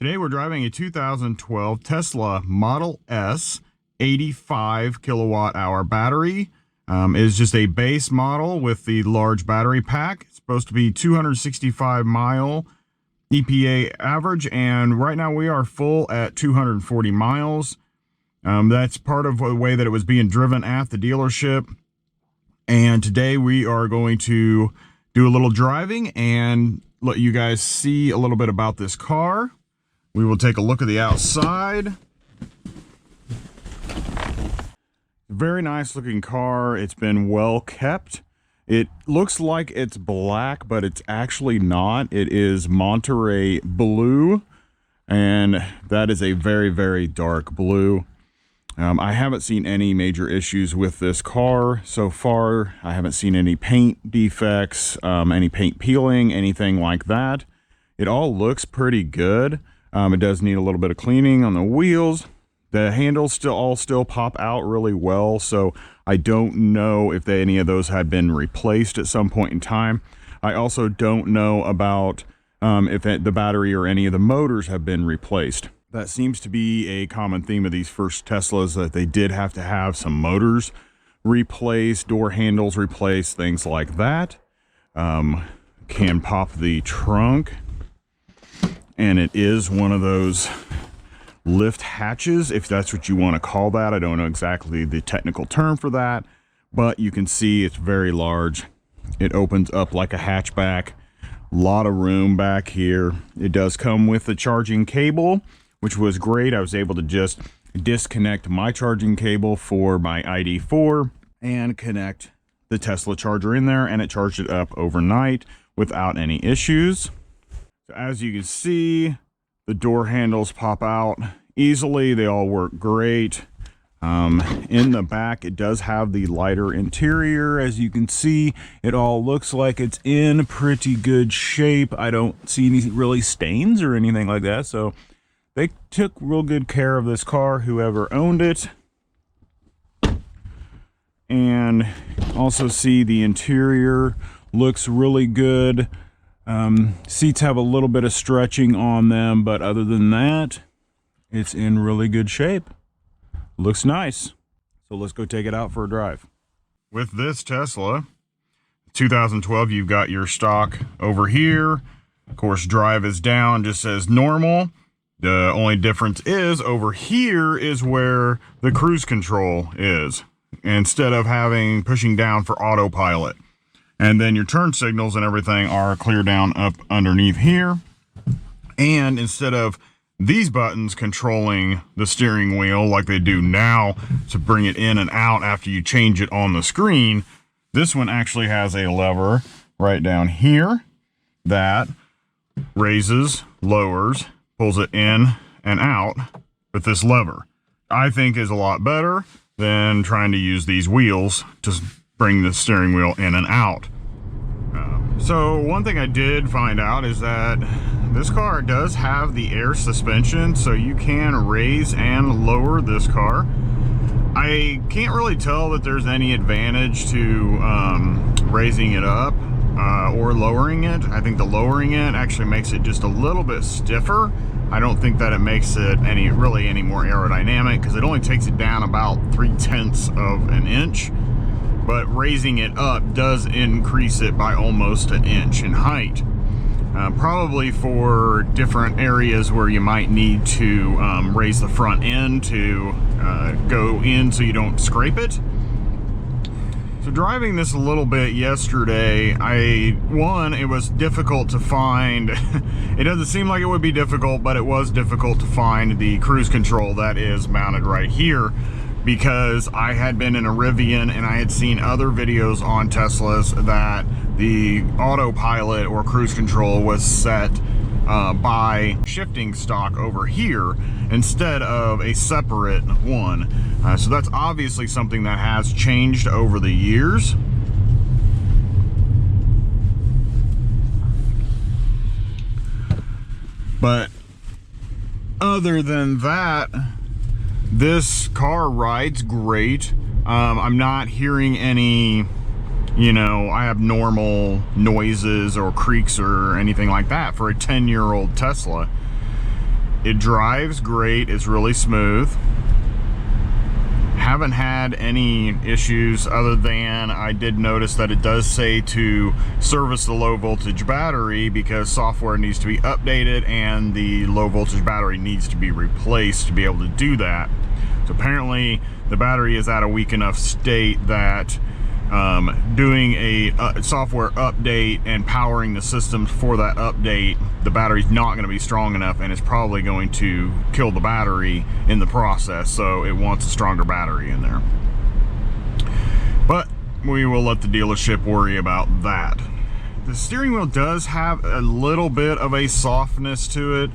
Today we're driving a 2012 Tesla Model S 85 kilowatt hour battery. It is just a base model with the large battery pack. It's supposed to be 265 mile EPA average, and right now we are full at 240 miles. That's part of the way that it was being driven at the dealership. And today we are going to do a little driving and let you guys see a little bit about this car. We will take a look at the outside. Very nice looking car. It's been well kept. It looks like it's black, but it's actually not. It is Monterey blue, and that is a very, very dark blue. I haven't seen any major issues with this car so far. I haven't seen any paint defects, any paint peeling, anything like that. It all looks pretty good. It does need a little bit of cleaning on the wheels. The handles still pop out really well, so I don't know if any of those had been replaced at some point in time. I also don't know about if the battery or any of the motors have been replaced. That seems to be a common theme of these first Teslas, that they did have to have some motors replaced, door handles replaced, things like that. Can pop the trunk, and it is one of those lift hatches, if that's what you want to call that. I don't know exactly the technical term for that, but you can see it's very large. It opens up like a hatchback. A lot of room back here. It does come with the charging cable, which was great. I was able to just disconnect my charging cable for my ID4 and connect the Tesla charger in there, and it charged it up overnight without any issues. So as you can see, the door handles pop out easily. They all work great. In the back, it does have the lighter interior. As you can see, it all looks like it's in pretty good shape. I don't see any really stains or anything like that. So they took real good care of this car, whoever owned it. And also see the interior looks really good. Seats have a little bit of stretching on them, but other than that, it's in really good shape. Looks nice. So let's go take it out for a drive. With this Tesla 2012, you've got your stock over here. Of course, drive is down just as normal. The only difference is over here is where the cruise control is, instead of pushing down for autopilot. And then your turn signals and everything are clear down up underneath here. And instead of these buttons controlling the steering wheel like they do now to bring it in and out after you change it on the screen, this one actually has a lever right down here that raises, lowers, pulls it in and out with this lever. I think is a lot better than trying to use these wheels to bring the steering wheel in and out. So one thing I did find out is that this car does have the air suspension, so you can raise and lower this car. I can't really tell that there's any advantage to raising it up or lowering it. I think the lowering it actually makes it just a little bit stiffer. I don't think that it makes it any more aerodynamic, because it only takes it down about 3/10 of an inch. But raising it up does increase it by almost an inch in height. Probably for different areas where you might need to raise the front end to go in so you don't scrape it. So driving this a little bit yesterday, it was difficult to find. It doesn't seem like it would be difficult, but it was difficult to find the cruise control that is mounted right here, because I had been in a Rivian and I had seen other videos on Teslas that the autopilot or cruise control was set by shifting stock over here instead of a separate one. So that's obviously something that has changed over the years. But other than that, this car rides great. I'm not hearing any you know, I have normal noises or creaks or anything like that for a 10-year-old Tesla. It drives great. It's really smooth. Haven't had any issues other than I did notice that it does say to service the low voltage battery because software needs to be updated and the low voltage battery needs to be replaced to be able to do that. So apparently the battery is at a weak enough state that doing a software update and powering the system for that update, the battery's not going to be strong enough and it's probably going to kill the battery in the process, so it wants a stronger battery in there. But we will let the dealership worry about that. The steering wheel does have a little bit of a softness to it.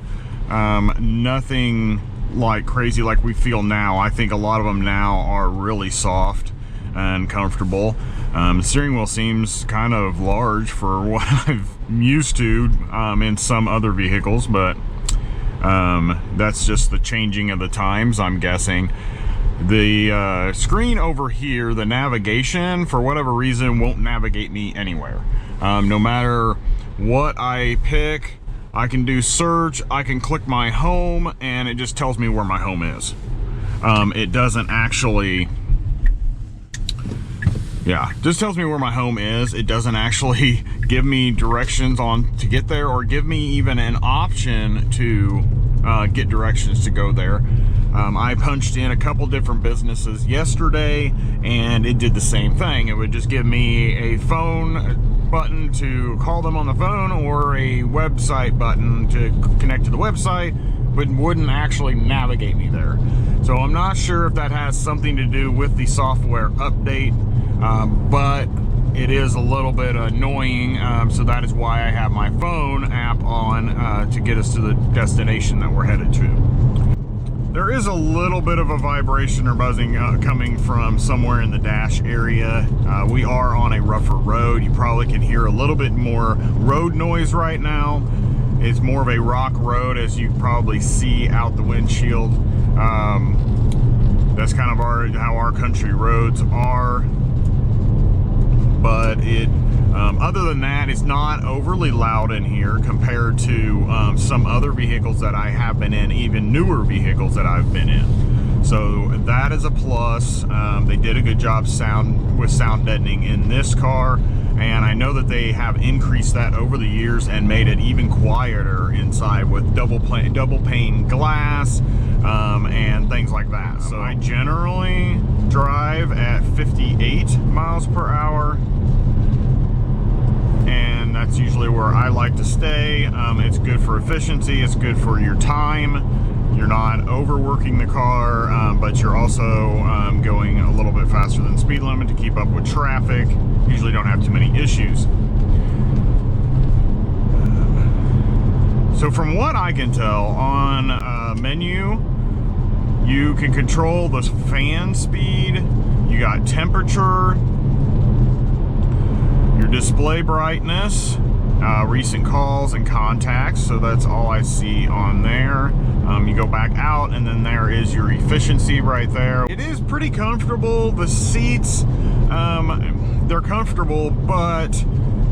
Nothing like crazy like we feel now. I think a lot of them now are really soft and comfortable. The steering wheel seems kind of large for what I'm used to in some other vehicles, but that's just the changing of the times, I'm guessing. The screen over here, the navigation, for whatever reason, won't navigate me anywhere. No matter what I pick, I can do search, I can click my home, and it just tells me where my home is. It doesn't actually... Yeah, just tells me where my home is. It doesn't actually give me directions on to get there or give me even an option to get directions to go there. I punched in a couple different businesses yesterday and it did the same thing. It would just give me a phone button to call them on the phone or a website button to connect to the website, but wouldn't actually navigate me there. So I'm not sure if that has something to do with the software update. But it is a little bit annoying, so that is why I have my phone app on to get us to the destination that we're headed to. There is a little bit of a vibration or buzzing coming from somewhere in the dash area. We are on a rougher road. You probably can hear a little bit more road noise right now. It's more of a rock road, as you probably see out the windshield. That's kind of how our country roads are. But it, other than that, it's not overly loud in here compared to some other vehicles that I have been in, even newer vehicles that I've been in. So that is a plus. They did a good job with sound deadening in this car, and I know that they have increased that over the years and made it even quieter inside with double pane glass and things like that. So I generally drive at 58 miles per hour, and that's usually where I like to stay. It's good for efficiency, it's good for your time. You're not overworking the car, but you're also going a little bit faster than speed limit to keep up with traffic. Usually don't have too many issues. So from what I can tell on menu, you can control the fan speed, you got temperature, your display brightness, recent calls and contacts, so that's all I see on there. You go back out and then there is your efficiency right there. It is pretty comfortable. The seats, they're comfortable, but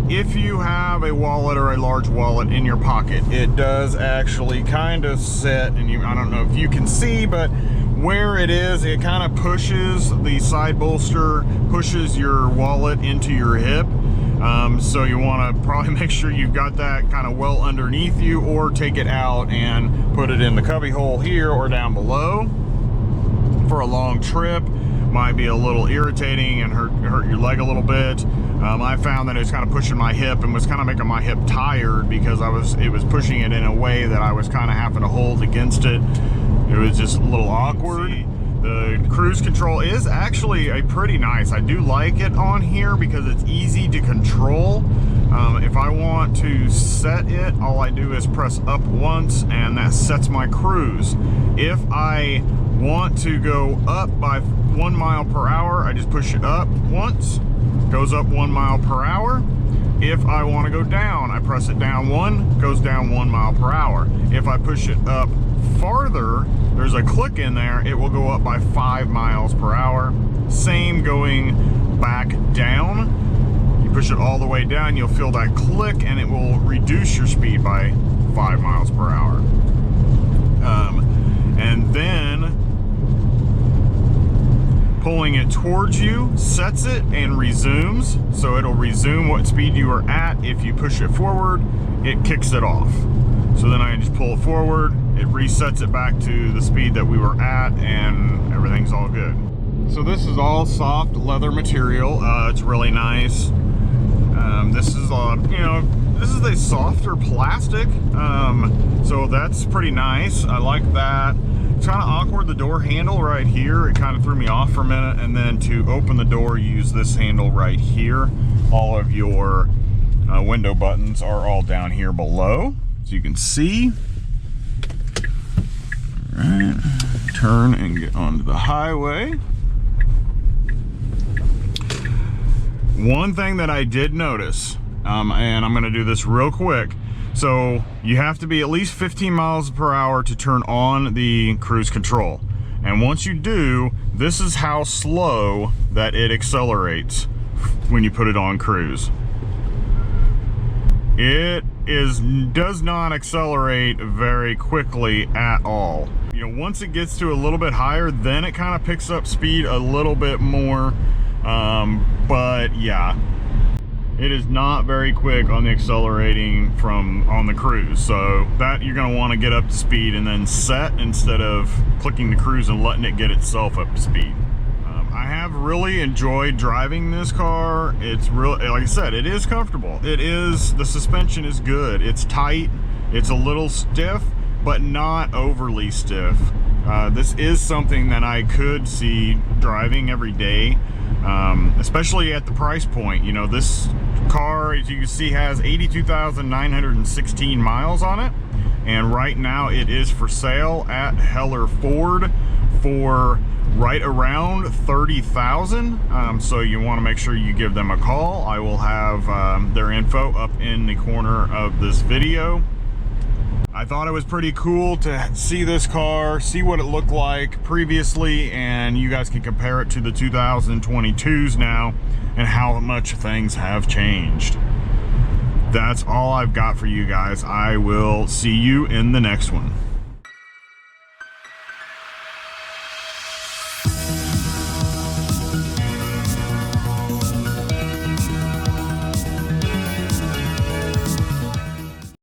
if you have a wallet or a large wallet in your pocket, it does actually kind of sit, and I don't know if you can see, but where it is, it kind of pushes the side bolster, pushes your wallet into your hip. So you want to probably make sure you've got that kind of well underneath you, or take it out and put it in the cubby hole here or down below. For a long trip, might be a little irritating and hurt your leg a little bit. I found that it's kind of pushing my hip and was kind of making my hip tired because it was pushing it in a way that I was kind of having to hold against it. It was just a little awkward. The cruise control is actually a pretty nice. I do like it on here because it's easy to control. If I want to set it, all I do is press up once and that sets my cruise. If I want to go up by 1 mile per hour, I just push it up once, goes up 1 mile per hour. If I want to go down, I press it down one, goes down 1 mile per hour. If I push it up farther, there's a click in there, it will go up by 5 miles per hour. Same going back down. You push it all the way down, you'll feel that click and it will reduce your speed by 5 miles per hour. pulling it towards you sets it and resumes. So it'll resume what speed you are at. If you push it forward, it kicks it off. So then I can just pull it forward, it resets it back to the speed that we were at, and everything's all good. So this is all soft leather material. It's really nice. This is this is a softer plastic, so that's pretty nice. I like that. It's kind of awkward, the door handle right here. It kind of threw me off for a minute, and then to open the door, use this handle right here. All of your window buttons are all down here below, so you can see. All right, turn and get onto the highway. One thing that I did notice, and I'm gonna do this real quick. So you have to be at least 15 miles per hour to turn on the cruise control. And once you do, this is how slow that it accelerates when you put it on cruise. It does not accelerate very quickly at all. You know, once it gets to a little bit higher, then it kind of picks up speed a little bit more. But yeah, it is not very quick on the accelerating on the cruise. So that you're going to want to get up to speed and then set instead of clicking the cruise and letting it get itself up to speed. I have really enjoyed driving this car. It's really, like I said, it is comfortable. The suspension is good. It's tight. It's a little stiff, but not overly stiff. This is something that I could see driving every day. Especially at the price point. You know, this car, as you can see, has 82,916 miles on it, and right now it is for sale at Heller Ford for right around 30,000. So you want to make sure you give them a call. I will have their info up in the corner of this video. I thought it was pretty cool to see this car, see what it looked like previously, and you guys can compare it to the 2022s now and how much things have changed. That's all I've got for you guys. I will see you in the next one.